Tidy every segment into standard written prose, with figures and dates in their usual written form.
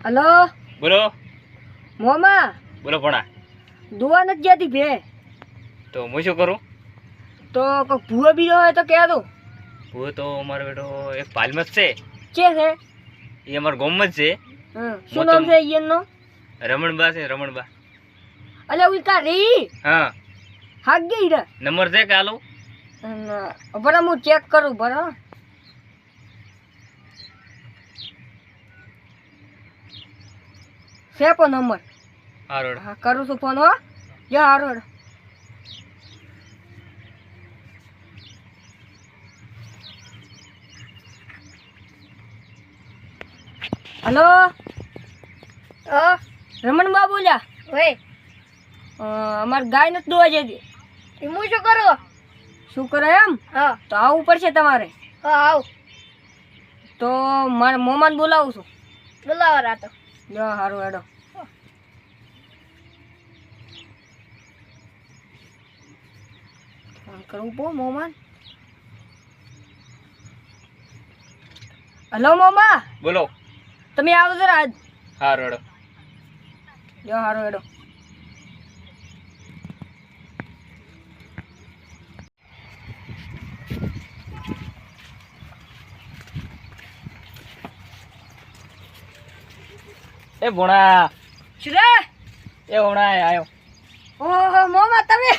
Hello બોલો મોમા બોલો ભણા. દુવા નથી જતી ભે તો હું શું કરું? તો કોઈ ભૂવો બીજો હોય તો કહે દો. હું તો અમારો બેટો એક પાલમત છે, છે એ અમારો ગામમાં જ છે. શું નામ છે ઈયનનો? રમણબા છે, રમણબા. અલે ઉલકા રી હા હાક ગઈ રે નંબર છે કે હાલો? બરા હું ચેક કરું બરા. છે કો નંબર? હારો હા કરું છું ફોન. હો જા હારો હેડો. હલો રમણબા બોલ્યા? ઓય અમારે ગાય નથી દોવા જતી. હું શું કરું? શું કરે એમ? હા તો આવવું પડશે તમારે. હા આવ તો મારે મોમાન બોલાવું છું. બોલાવો રાતો. જા હારું હેડો. ફોન કરવું પો મોમાન. હલો મોમા બોલો. તમે આવો જરા આજ. હારો હેડો. જા હારું હેડો. એ ભણા, શું રે? એ ભણા આયો. ઓહો મોમા તમે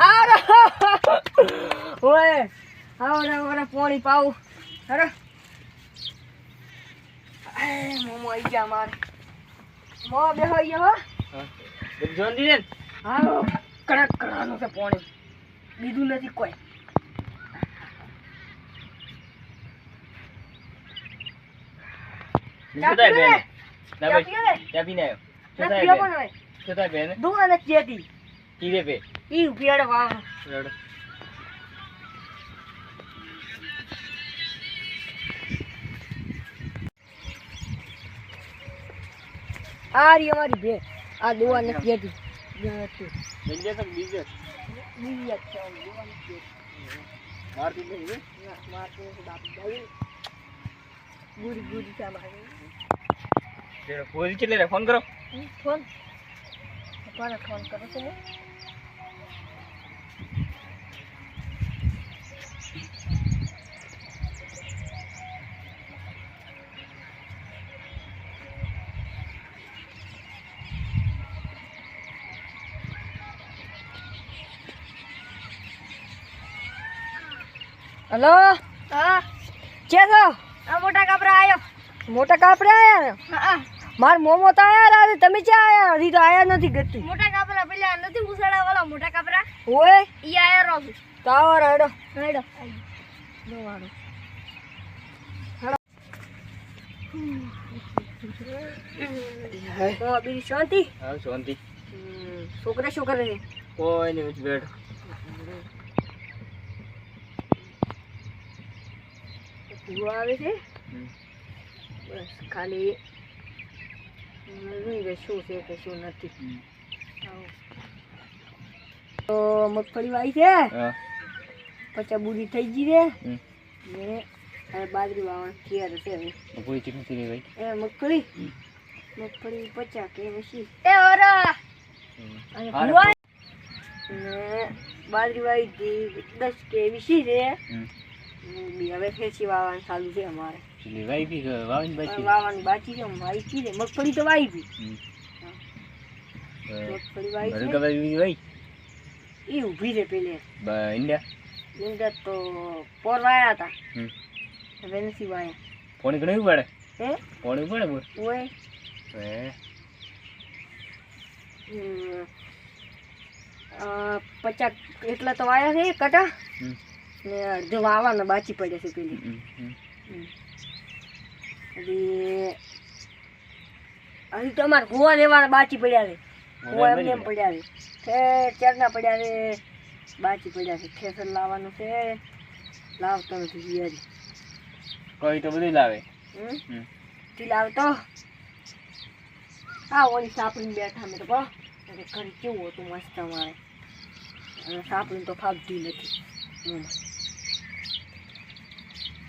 આવો. ઓય આવો રે ઓરે પાણી પાવું. અરે મોમો આઈ ગયા માર. મો બેહો યો. જોન દીધે ને? આવો કડક કરવાનું છે પાણી. બીજું નથી કોઈ. શું થાય બેન? ના ચા ભાઈ પીએ ને? ચા પીને આવ્યો. શું નથી થાય પીવો બેન? પણ હવે. શું થાય બેન? દુવા નથી જતી. કીધે પે ઈ ઉભીયાડે વાવ. રડો. આ રી અમારી ભે. આ દુવા નથી જતી. બીજે તો બીજે બીજી એક છે દુવા નથી જતી. મારતી નહીં હે? મારતો બાપુ ભાઈ. ગુડી ગુડી ચા મારે. જે પોઝી ચલે રે ફોન કરો. ફોન કોને ફોન કરો છો? હલો હા કે છો? આ મોટા કાપરા આયો. મોટા કાપડે આયા ને? હા માર મોમો તો આયા રાતે. તમે ક્યાં આયા? હજી તો આયા નથી ગતી. મોટા કાપરા પેલા નથી ઉસાડા વાળા મોટા કાપરા ઓય ઈ આયો રોગ. તો આવો હેડો. હેડો દોવાડો. તો બીજી શાંતિ? હા શાંતિ. છોકરા શું કરે છે? કોઈ નહીં બેઠ. ભૂવો આવે છે બસ ખાલી શું છે કે શું નથી. આવો. તો મગફળી વાવી છે, હા પછી બુરી થઈ ગઈ છે હમ. ને હવે બાજરી વાવવાનું તૈયાર છે હવે. કોઈ ચીક નથી રહી ભાઈ. એ મગફળી મગફળી 50 કે 80 એ ઓરા અને હારે ભૂવા ને બાજરી વાવી હતી 10 કે 20 છે. હવે ફેસી વાવવાનું ચાલુ છે અમારે. વાઈ બી વાવીને બાકી વાવવાની બાકી છે. વાવી છે મગફળી તો વાવી હતી. મગફળી વાવી ભરે છે કબાઈ બીજી વાઈ એ ઊભી છે પેલે. ઇન્ડિયા અંદર તો પોર વાયા હતા. હમ. હવે નથી વાયા. પોણી ઘણી પડે. હે પોણી પડે બોલ. ઓય હે 50 એટલા તો વાયા છે કટા હમ. ને અડધો વાવાના બાચી પડ્યા છે પેલી. હજી તો અમારે ગોવા લેવાના બાચી પડ્યા છે. ગોવા એમને એમ પડ્યા છે. ચરના પડ્યા છે, બાચી પડ્યા છે. ઠેસર લાવવાનું છે, લાવતો નથી હિયારી. કોઈ તો બધું લાવે. તી લાવતો આ ઓલી સાપડીને બેઠા અમે તો ઘર કેવું હતું મસ્ત અમારે. અને સાપડીને તો ફાવતી નથી.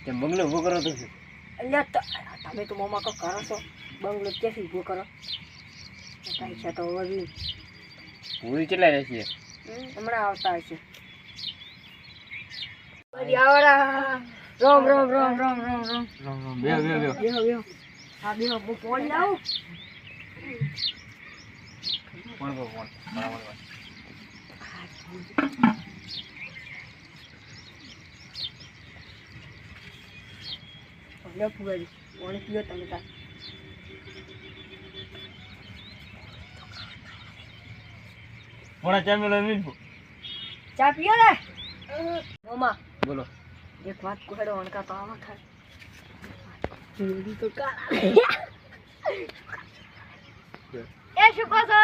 તે બંગલો ઉભો કરો તો એટલે તમે તો મોમાં કો કરો છો બંગલો ક્યાંથી ઊભો કરો કાંઈ છે તો વળી પૂરી કેટલા રહેશે હમણાં આવતા હશે વળી આવડા રોમ રોમ રોમ રોમ રોમ રોમ બે બેહો બેહો હા બેહો હું ફોન લાવું ફોન કરો ફોન બરાબર લે ફુગાડી કોણ પીઓ તમે તાર ફોન ચા મેલો નહીં ચા પીઓ ને મોમા બોલો એક વાત કોહેડો અણકા તો આવા થાય જોડી તો કાળા એ શું કહો છો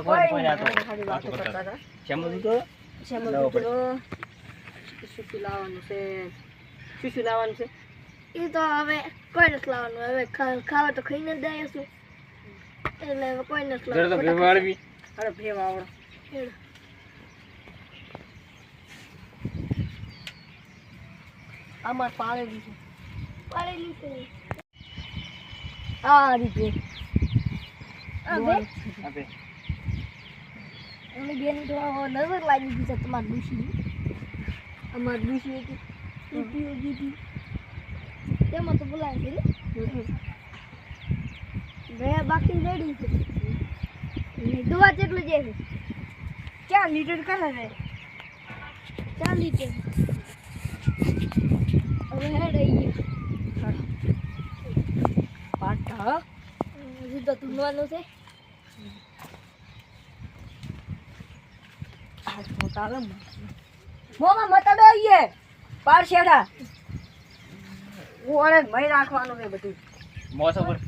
કોઈ કોઈ આ તો ખાલી વાતો કરતા હતા ચેમ દીધો શેમાં લાવો બીજો શું લાવવાનું છે શું લાવવાનું છે એ તો હવે કોઈ નથી લાવવાનું હવે ખાવા તો ખાઈને જ જાય છું એટલે હવે કોઈ નથી ઘરે તો લાવવાનું ભેવા આવી અરે ભેવ આવડો હેડો. આમાં પાળેલી છે પાડેલી છે આ રીતે હવે આપે અમે બેન તો નજર લાગી ગઈ છે તમારી ડૂશીની અમાર દુસરી હતી જીપી જીપી તેમાં તો બોલાય છે ને બે બાકી રેડી છે દવા જેટલું જે છે 4 લીટર કરે છે 4 લીટર હવે હેડ આવી પાટા હજી તો ધૂનવાનું છે આ મોટા આવે મોમાં મતા દઈએ પાર શેડા ઓળે મય રાખવાનું છે બધું મોસો પર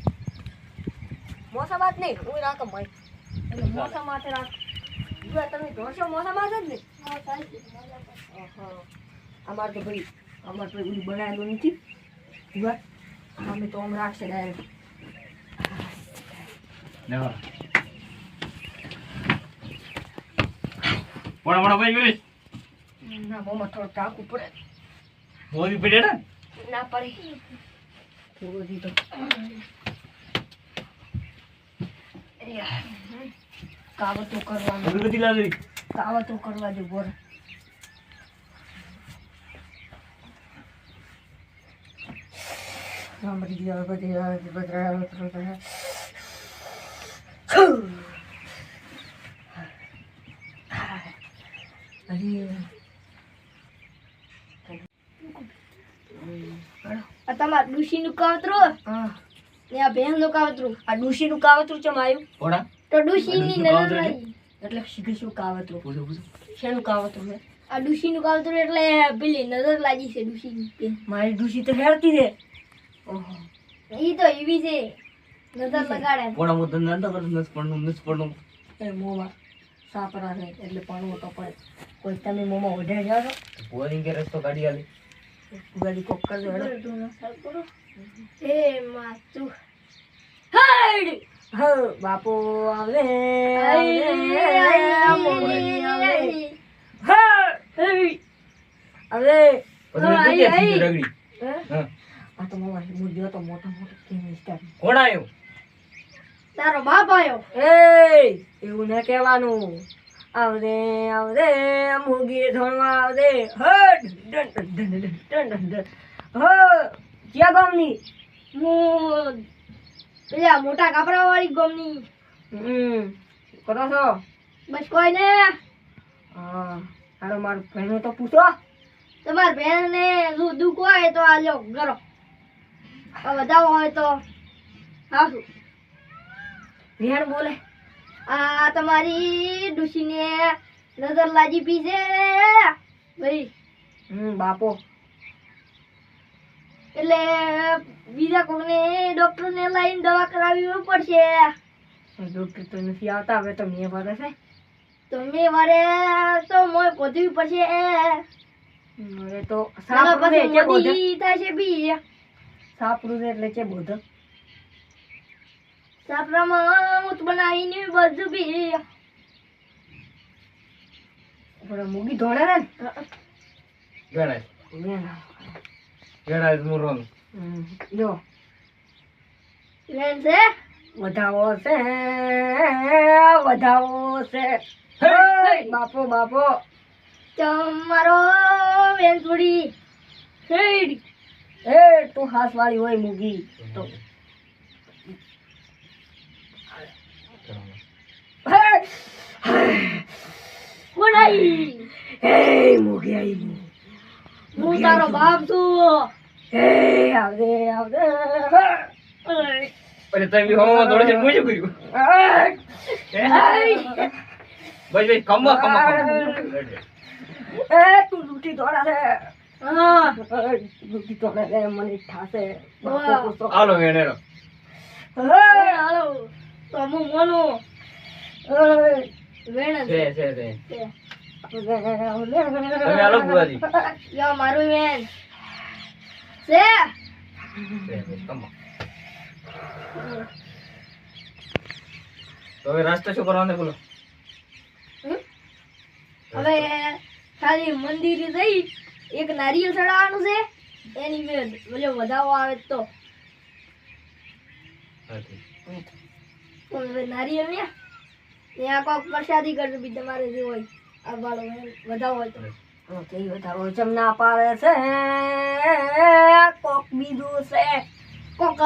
મોસા વાત નહીં હું રાખો મય એટલે મોસા માથે રાખ જો તમે ઢોસો મોસા માથે જ ને અમાર તો ભાઈ અમાર તો બધું બનાવેલું નથી જો અમે તો આમ રાખશે ડાયરેક્ટ ના પોણા પોણા ભાઈ ગઈ ના મોમાં થોડું ટાકવું પડે મોદી પડ્યા ના પડે થોડું હજી તો કાવતો કરવાનું ને બધી લાવી કાવતો કરવા દે બોર સાંભળી ગયા બધી બધા આ તમાર ડૂશીનું કાવતરું ને આ ભેંસનું કાવતરું આ ડુશીનું કાવતરું ચમ આવ્યું પોણા તો ડૂશીની નજર લાગી એટલે શીખી શું કાવતરું પૂછો પૂછો શેનું કાવતરું છે આ ડૂશીનું કાવતરું એટલે પેલી નજર લાગી છે ડૂશીની મારી ડુશી તો હેરતી રે ઓહો ઈ તો એવી છે નજર લગાડે પોણા મુદ્દા નંદા પર નસ પડનું એ મોમાં સાપરા છે એટલે પાણવું તો પડે કોઈ તમે મોમાં ઓઢે જાઓ છો પોરિંગ કે રસ્તો કાઢી આલે ગાડી કોક કરજો હેડો હે માતું હાડ હ બાપો આવે હવે પછી આઈ, આઈ. રગડી હા આ તો મોમાં મુદ્દો તો મોટા મોટા કેમ સ્ટાર્ટ કોણ આવ્યો તારો બાપ આયો એ એવું ન કહેવાનું આવદે આવદે મુગી ધોણવા આવદે હટ ડન ડન ડન ડન ડન ડન હ ક્યાં ગામની હું પેલા મોટા કાપરા વાળી ગમની કરો છો બસ કોઈ ને હા હાલો મારું બહેનો તો પૂછો તમાર બેન ને દુખ હોય તો આ લો કરો વધાવો હોય તો હાસુ વિહાણ બોલે આ તમારી ડુશીને નજર લાગી પી છે ભાઈ બાપો એટલે બીજા કોઈને ડોક્ટર ને લઈને દવા કરાવવી પડશે ડોક્ટર તો નથી આવતા હવે તો મેં ભરે છે તો મેં વારે તો મોય પહોંચવી પડશે હવે તો સારા સાપરું છે પછી કે બોધ મોદી થશે બી સાપરું છે એટલે કે બોધ સાપરામાં હું બનાવીને બધું બી પણ મૂગી ધોળે રે ને ગણાય વેણ. ગણાય મુરોન જો લેન છે વધાવો છે વધાવો છે બાપો બાપો તમારો બેન થોડી હેડ એ તું હાથ વાળી હોય મૂગી તો કોણ આઈ એ મૂગી આવી હું તારો બાપ છું એ આવજે આવજે અરે તમે હોમાં થોડે છે મુજે કર્યું ભાઈ કમવા કમવા એ તું લૂટી તોડા છે હા લૂટી તોડા છે મને ઠાસે હાલો વેણેરો હાલો તો હું મોનો વેણ છે છે છે તમે હાલો બુવાજી યો મારું વેણ છે કમવા તો હવે રાસ્તો શું કરવાનો બોલો હવે ખાલી મંદિરે જઈ એક નારિયેળ ચડાવવાનું છે એની મેં બોલે વધાવો આવે તો હવે નારિયેળ ને ત્યાં કોક પ્રસાદી કરજો બી તમારે જે હોય આ વાળો વધાવો હોય તો વધાવો જમના પાડે છે કોક બીજું છે કોક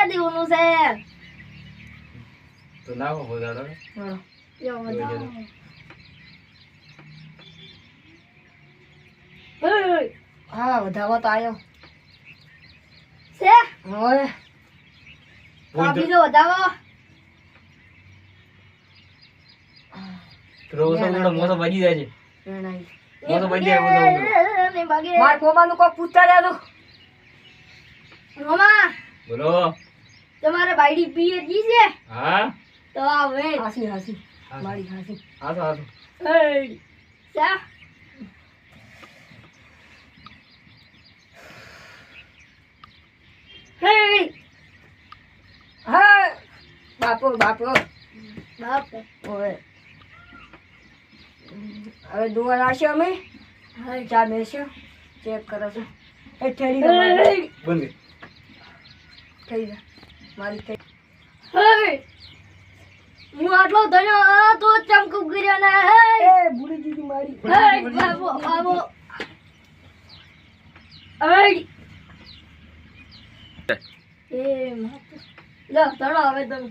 દેવનું છે તો નાખો બોદાડો યો વધાવો હા વધાવો તો આવ્યો છે હવે આ બીજો વધાવો રોસો બોડો મોસો બજી જાય છે વેણાઈ મોસો બજી જાય બોલો ને ભાગે માર કોમાનું કોક પૂછતા રહ્યા મામા બોલો તમારે બાયડી પીએ જી છે હા તો આ વેણ હાસી હાસી મારી હાસી હાસો હાસો સા હે હા બાપો બાપો બાપ હવે હવે દુવા રાખ્યો અમે ચા બેસ્યો ચેક કરો છો એ ઠેડી બંધ થઈ જા મારી થઈ હે હું આટલો ધન્યો તો ચમકુ કર્યો ને એ ભૂલી દીધી મારી હે બાબો બાબો અઈ એ માતો લો ધણો હવે તમે